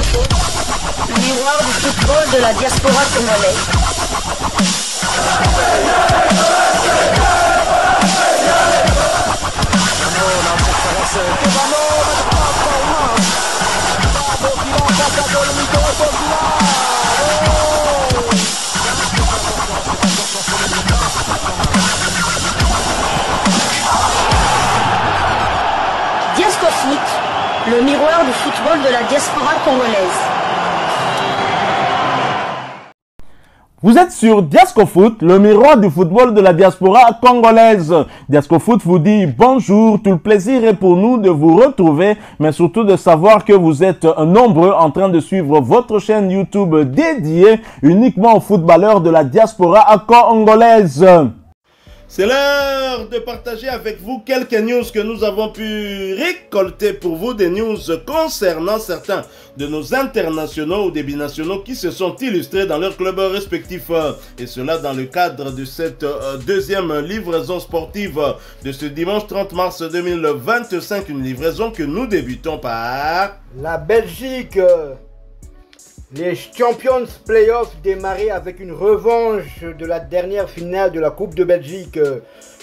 Foot, le miroir du football de la diaspora congolaise. Diasco Foot, le miroir du football de la diaspora congolaise. Vous êtes sur Diasco Foot, le miroir du football de la diaspora congolaise. Diasco Foot vous dit bonjour, tout le plaisir est pour nous de vous retrouver, mais surtout de savoir que vous êtes nombreux en train de suivre votre chaîne YouTube dédiée uniquement aux footballeurs de la diaspora congolaise. C'est l'heure de partager avec vous quelques news que nous avons pu récolter pour vous, des news concernant certains de nos internationaux ou des binationaux qui se sont illustrés dans leurs clubs respectifs. Et cela dans le cadre de cette deuxième livraison sportive de ce dimanche 30 mars 2025. Une livraison que nous débutons par la Belgique. Les Champions Playoffs démarraient avec une revanche de la dernière finale de la Coupe de Belgique.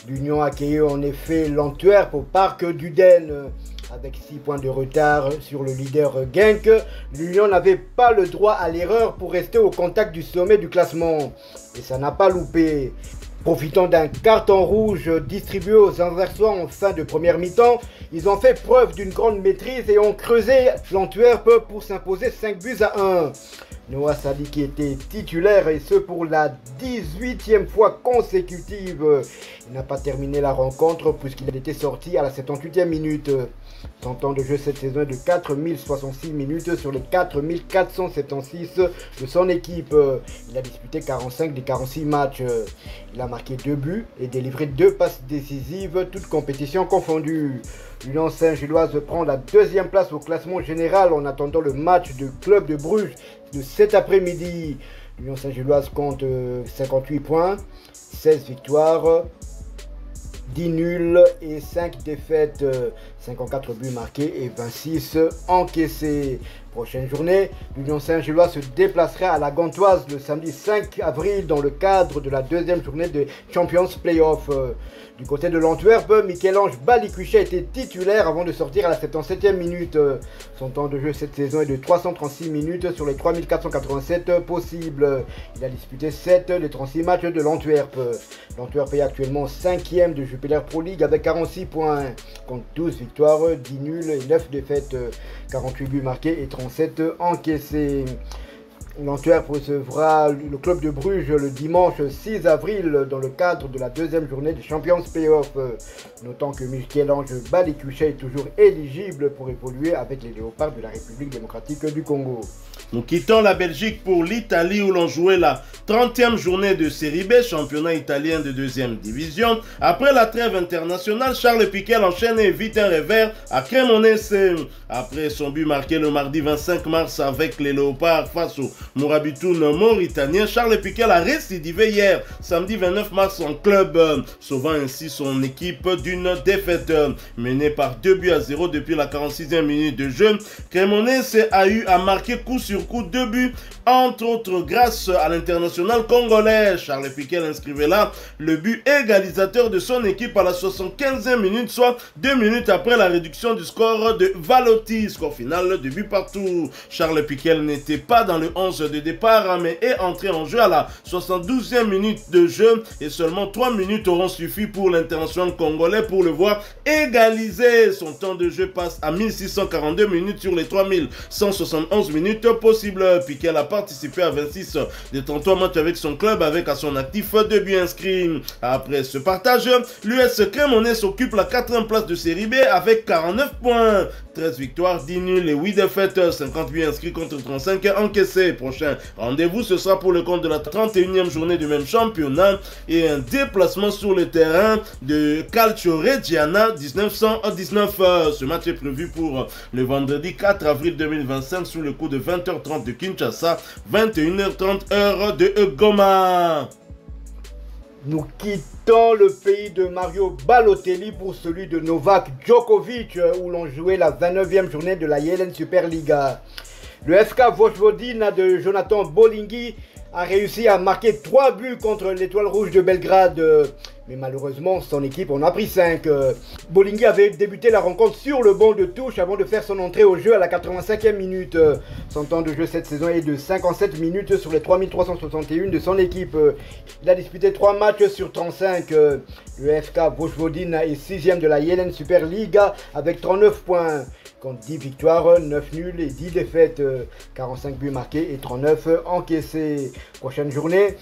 L'Union accueillait en effet l'Antwerp au parc d'Uden. Avec 6 points de retard sur le leader Genk, l'Union n'avait pas le droit à l'erreur pour rester au contact du sommet du classement. Et ça n'a pas loupé. Profitant d'un carton rouge distribué aux Anversois en fin de première mi-temps, ils ont fait preuve d'une grande maîtrise et ont creusé l'Antwerp pour s'imposer 5 buts à 1. Noah Sadi qui était titulaire et ce pour la 18e fois consécutive. Il n'a pas terminé la rencontre puisqu'il était sorti à la 78e minute. Son temps de jeu cette saison est de 4066 minutes sur les 4476 de son équipe. Il a disputé 45 des 46 matchs. Il a marqué 2 buts et délivré 2 passes décisives, toutes compétitions confondues. L'Union Saint-Gilloise prend la 2e place au classement général en attendant le match de Club de Bruges de cet après-midi. L'Union Saint-Gilloise compte 58 points, 16 victoires, 10 nuls et 5 défaites, 54 buts marqués et 26 encaissés. Prochaine journée, l'Union Saint-Gilloise se déplacera à la Gantoise le samedi 5 avril dans le cadre de la 2e journée des Champions Playoffs. Du côté de l'Antwerp, Michel-Ange Balikwisha était titulaire avant de sortir à la 77e minute. Son temps de jeu cette saison est de 336 minutes sur les 3487 possibles. Il a disputé 7 des 36 matchs de l'Antwerp. L'Antwerp est actuellement 5e de Jupiler Pro League avec 46 points, compte 12 victoires, 10 nuls et 9 défaites, 48 buts marqués et 37 encaissés. L'Antwerp recevra le club de Bruges le dimanche 6 avril dans le cadre de la 2e journée des Champions Playoffs. Notant que Michel-Ange Balikwisha est toujours éligible pour évoluer avec les Léopards de la République démocratique du Congo. Nous quittons la Belgique pour l'Italie où l'on jouait la 30e journée de Série B, championnat italien de 2e division. Après la trêve internationale, Charles Piquet enchaîne et évite un revers à Cremonese. Après son but marqué le mardi 25 mars avec les Léopards face au Mourabitoun mauritanien, Charles Piquet a récidivé hier, samedi 29 mars en club, sauvant ainsi son équipe d'une défaite. Menée par 2 buts à 0 depuis la 46e minute de jeu, Cremonese a eu à marquer coup sur coup 2 buts, entre autres grâce à l'international congolais. Charles Piquet inscrivait là le but égalisateur de son équipe à la 75e minute, soit 2 minutes après la réduction du score de Valotti. Score final, 2 buts partout. Charles Piquet n'était pas dans le 11 de départ, mais est entré en jeu à la 72e minute de jeu et seulement 3 minutes auront suffi pour l'international congolais pour le voir égaliser. Son temps de jeu passe à 1642 minutes sur les 3171 minutes possibles. Piquet a participé à 26 des 33 matchs avec son club avec à son actif 2 buts inscrits. Après ce partage, l'US Cremonese s'occupe la 4e place de Série B avec 49 points. 13 victoires, 10 nuls et 8 défaites, 58 inscrits contre 35 encaissés. Prochain rendez-vous, ce sera pour le compte de la 31e journée du même championnat et un déplacement sur le terrain de Calcio Reggiana 1919. Ce match est prévu pour le vendredi 4 avril 2025 sous le coup de 20h30 de Kinshasa, 21h30 heure de Goma. Nous quittons le pays de Mario Balotelli pour celui de Novak Djokovic où l'on jouait la 29e journée de la Yellen Superliga. Le FK Vojvodina de Jonathan Bolingui a réussi à marquer 3 buts contre l'Étoile Rouge de Belgrade. Mais malheureusement, son équipe en a pris 5. Bolingui avait débuté la rencontre sur le banc de touche avant de faire son entrée au jeu à la 85e minute. Son temps de jeu cette saison est de 57 minutes sur les 3361 de son équipe. Il a disputé 3 matchs sur 35. Le FK Vojvodina est 6e de la Yelen Super Liga avec 39 points. Compte 10 victoires, 9 nuls et 10 défaites, 45 buts marqués et 39 encaissés. Prochaine journée,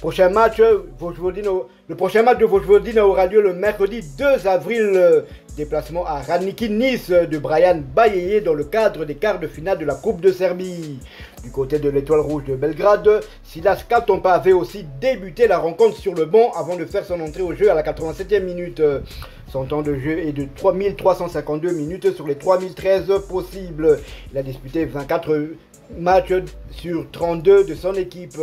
prochain match, le prochain match de Vojvodina aura lieu le mercredi 2 avril. Déplacement à Radniki Nice de Brian Bayeye dans le cadre des quarts de finale de la Coupe de Serbie. Du côté de l'Étoile Rouge de Belgrade, Silas Katompa avait aussi débuté la rencontre sur le banc avant de faire son entrée au jeu à la 87e minute. Son temps de jeu est de 3352 minutes sur les 3013 possibles. Il a disputé 24 matchs sur 32 de son équipe.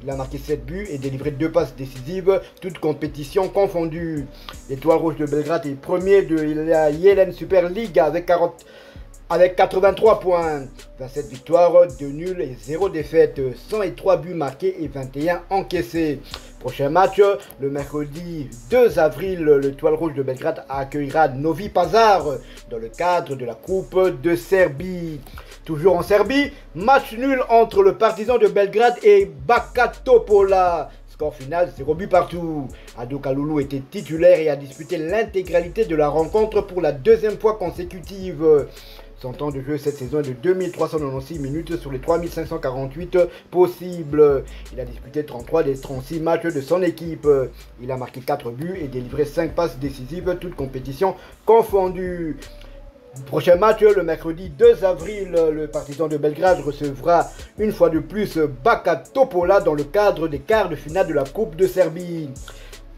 Il a marqué 7 buts et délivré 2 passes décisives, toutes compétitions confondues. L'Étoile Rouge de Belgrade est premier de la Yelen Super League avec 83 points, 27 victoires, 2 nuls et 0 défaites, 103 buts marqués et 21 encaissés. Prochain match, le mercredi 2 avril, l'Étoile Rouge de Belgrade accueillera Novi Pazar dans le cadre de la Coupe de Serbie. Toujours en Serbie, match nul entre le Partizan de Belgrade et Baka Topola. Score final 0 but partout. Ado Kalulu était titulaire et a disputé l'intégralité de la rencontre pour la deuxième fois consécutive. Son temps de jeu cette saison est de 2396 minutes sur les 3548 possibles. Il a disputé 33 des 36 matchs de son équipe. Il a marqué 4 buts et délivré 5 passes décisives, toutes compétitions confondues. Prochain match, le mercredi 2 avril, le Partizan de Belgrade recevra une fois de plus Baka Topola dans le cadre des quarts de finale de la Coupe de Serbie.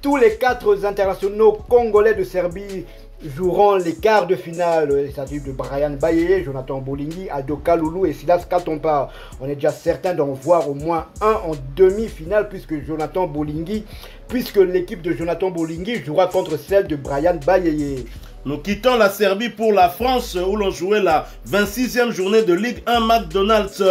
Tous les 4 internationaux congolais de Serbie joueront les quarts de finale. Il s'agit de Brian Bayeye, Jonathan Bolingui, Ado Kalulu et Silas Katompa. On est déjà certain d'en voir au moins un en demi-finale puisque l'équipe de Jonathan Bolingui jouera contre celle de Brian Bayeye. Nous quittons la Serbie pour la France où l'on jouait la 26e journée de Ligue 1 McDonald's.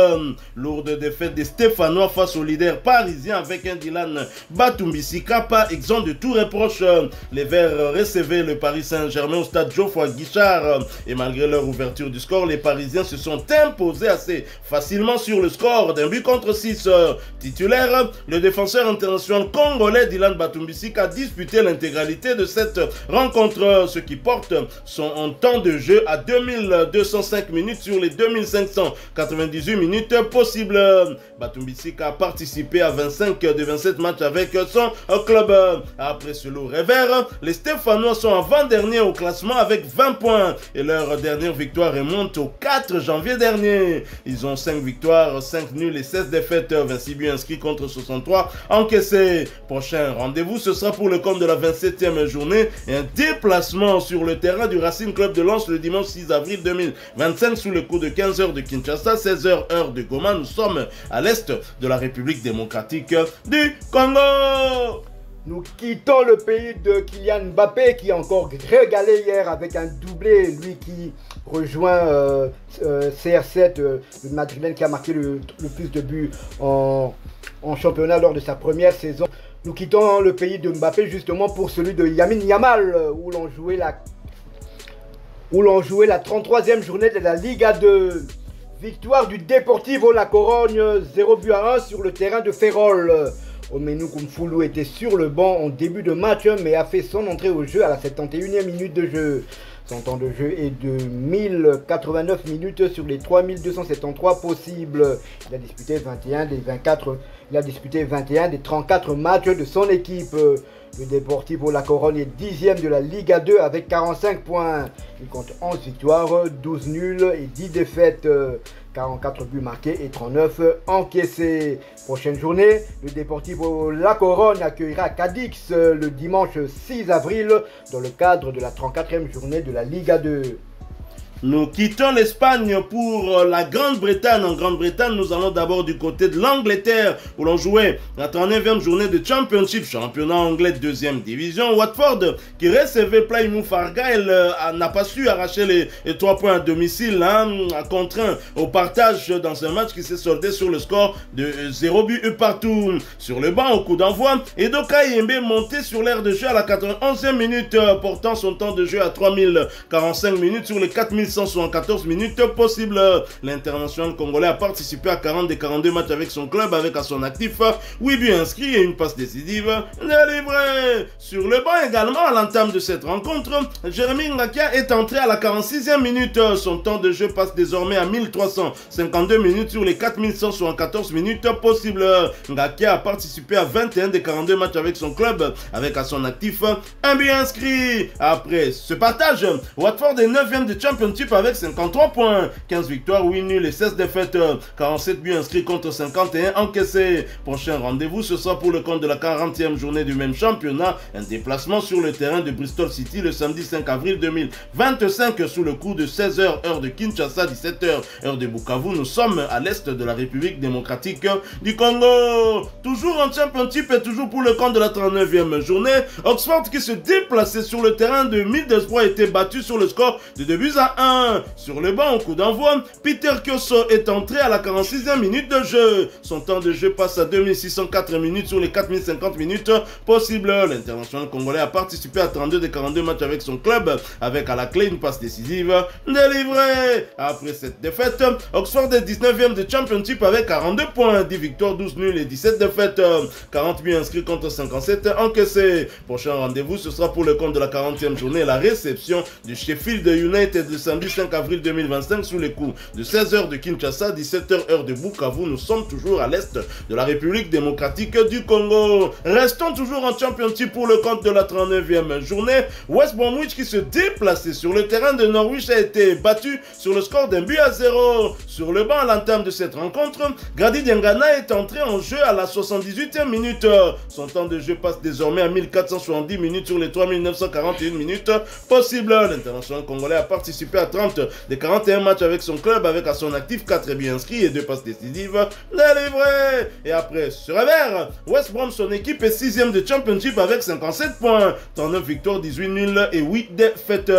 Lourde défaite des Stéphanois face aux leaders parisiens avec un Dylan Batumbisika pas exempt de tout reproche. Les Verts recevaient le Paris Saint-Germain au stade Geoffroy Guichard et malgré leur ouverture du score, les Parisiens se sont imposés assez facilement sur le score d'un but contre 6. Titulaire, le défenseur international congolais Dylan Batumbisika a disputé l'intégralité de cette rencontre, ce qui porte son temps de jeu à 2205 minutes sur les 2598 minutes possibles. Batumbisika a participé à 25 de 27 matchs avec son club. Après ce lourd revers, les Stéphanois sont avant-derniers au classement avec 20 points et leur dernière victoire remonte au 4 janvier dernier. Ils ont 5 victoires, 5 nuls et 16 défaites, 26 buts inscrits contre 63 encaissés. Prochain rendez-vous, ce sera pour le compte de la 27e journée et un déplacement sur le terrain du Racing Club de Lens le dimanche 6 avril 2025 sous le coup de 15h de Kinshasa, 16h heure de Goma. Nous sommes à l'est de la République démocratique du Congo. Nous quittons le pays de Kylian Mbappé qui a encore régalé hier avec un doublé, lui qui rejoint CR7, le Madrilène qui a marqué le plus de buts en championnat lors de sa première saison. Nous quittons le pays de Mbappé justement pour celui de Lamine Yamal où l'on jouait la 33e journée de la Liga 2. Victoire du Deportivo La Corogne 0 but à 1 sur le terrain de Ferrol. Omenu Kumfulu était sur le banc en début de match mais a fait son entrée au jeu à la 71e minute de jeu. Son temps de jeu est de 1089 minutes sur les 3273 possibles. Il a disputé 21 des 34 matchs de son équipe. Le Deportivo La Corogne est 10e de la Liga 2 avec 45 points. Il compte 11 victoires, 12 nuls et 10 défaites. 44 buts marqués et 39 encaissés. Prochaine journée, le Deportivo La Corogne accueillera Cadix le dimanche 6 avril dans le cadre de la 34e journée de la Liga 2. nous quittons l'Espagne pour la Grande-Bretagne. En Grande-Bretagne, nous allons d'abord du côté de l'Angleterre où l'on jouait la 39e journée de Championship, championnat anglais de 2e division. Watford qui recevait Plymouth Argyle n'a pas su arracher les 3 points à domicile, a contraint au partage dans un match qui s'est soldé sur le score de 0 but partout. Sur le banc, au coup d'envoi, Edoka Yembe monté sur l'aire de jeu à la 91e minute, portant son temps de jeu à 3045 minutes sur les 4174 minutes possibles. L'international congolais a participé à 40 des 42 matchs avec son club, avec à son actif 8 buts inscrits et une passe décisive délivrée. Sur le banc également, à l'entame de cette rencontre, Jérémy Ngakia est entré à la 46e minute. Son temps de jeu passe désormais à 1352 minutes sur les 4174 minutes possibles. Ngakia a participé à 21 des 42 matchs avec son club, avec à son actif un but inscrit. Après ce partage, Watford est 9e de Championship avec 53 points, 15 victoires, 8 nuls et 16 défaites, 47 buts inscrits contre 51 encaissés. Prochain rendez-vous, ce sera pour le compte de la 40e journée du même championnat, un déplacement sur le terrain de Bristol City le samedi 5 avril 2025 sous le coup de 16h heure de Kinshasa, 17h heure de Bukavu. Nous sommes à l'est de la République démocratique du Congo. Toujours en Championship et toujours pour le compte de la 39e journée, Oxford qui se déplaçait sur le terrain de Middlesbrough a été battu sur le score de 2 buts à 1. Sur le banc, au coup d'envoi, Peter Kioso est entré à la 46e minute de jeu. Son temps de jeu passe à 2604 minutes sur les 4050 minutes possibles. L'international congolais a participé à 32 des 42 matchs avec son club, avec à la clé une passe décisive délivrée. Après cette défaite, Oxford est 19e de Championship avec 42 points, 10 victoires, 12 nuls et 17 défaites, 40 buts inscrits contre 57 encaissés. Prochain rendez-vous, ce sera pour le compte de la 40e journée, la réception du Sheffield United le samedi 5 avril 2025 sous les coups de 16h de Kinshasa, 17h heure de Bukavu. Nous sommes toujours à l'est de la République démocratique du Congo. Restons toujours en Championship pour le compte de la 39e journée. West Bromwich qui se déplaçait sur le terrain de Norwich a été battu sur le score d'un but à 0. Sur le banc à l'entame de cette rencontre, Grady Diangana est entré en jeu à la 78e minute. Son temps de jeu passe désormais à 1470 minutes sur les 3941 minutes possibles. L'international congolais a participé à 30 des 41 matchs avec son club, avec à son actif 4 buts inscrits et 2 passes décisives délivrées. Et après ce revers, West Brom, son équipe, est 6e de Championship avec 57 points, 39 victoires, 18 nuls et 8 défaites,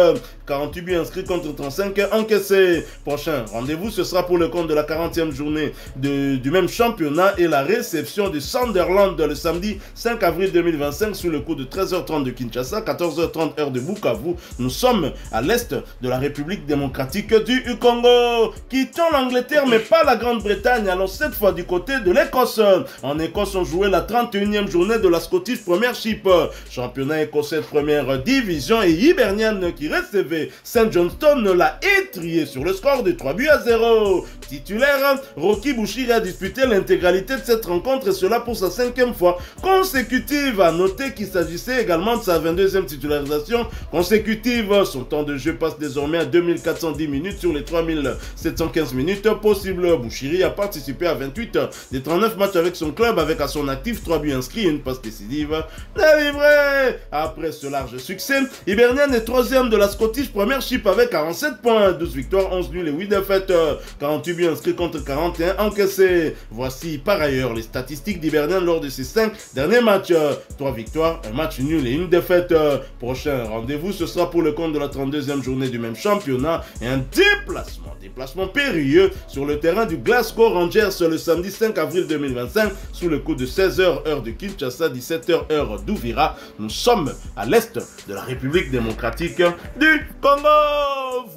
48 buts inscrits contre 35 encaissés. Prochain rendez-vous, ce sera pour le compte de la 40e journée du même championnat et la réception de Sunderland le samedi 5 avril 2025 sous le coup de 13h30 de Kinshasa, 14h30 heure de Bukavu. Nous sommes à l'est de la République démocratique du Congo. Quittons l'Angleterre mais pas la Grande-Bretagne. Allons cette fois du côté de l'Écosse. En Écosse, on jouait la 31e journée de la Scottish Premiership, championnat écossais de première division, et Hibernian qui recevait St Johnstone l'a étrié sur le score de 3 buts à 0. Titulaire, Rocky Bouchiri a disputé l'intégralité de cette rencontre et cela pour sa 5e fois consécutive. À noter qu'il s'agissait également de sa 22e titularisation consécutive. Son temps de jeu passe désormais à 2410 minutes sur les 3715 minutes possibles. Bouchiri a participé à 28 des 39 matchs avec son club, avec à son actif 3 buts inscrits et une passe décisive délivrée. Après ce large succès, Hibernian est 3e de la Scottish Premiership avec 47 points, 12 victoires, 11 nuls et 8 défaites, 48 buts inscrits contre 41 encaissés. Voici par ailleurs les statistiques d'Hibernian lors de ses 5 derniers matchs. 3 victoires, un match nul et une défaite. Prochain rendez-vous, ce sera pour le compte de la 32e journée du même championnat et un déplacement périlleux sur le terrain du Glasgow Rangers le samedi 5 avril 2025 sous le coup de 16h heure de Kinshasa, 17h heure d'Uvira. Nous sommes à l'est de la République démocratique du Congo.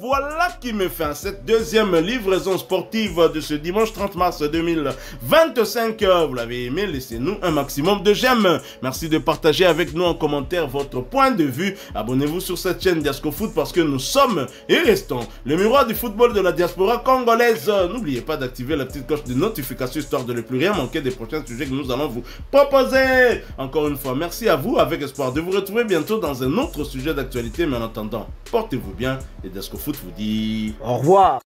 Voilà qui me fait cette deuxième livraison sportive de ce dimanche 30 mars 2025. Vous l'avez aimé, laissez-nous un maximum de j'aime. Merci de partager avec nous en commentaire votre point de vue. Abonnez-vous sur cette chaîne Diasco Foot parce que nous sommes et restons le miroir du football de la diaspora congolaise. N'oubliez pas d'activer la petite cloche de notification histoire de ne plus rien manquer des prochains sujets que nous allons vous proposer. Encore une fois, merci à vous, avec espoir de vous retrouver bientôt dans un autre sujet d'actualité. Mais en attendant, portez-vous bien et Diasco Foot vous dit au revoir.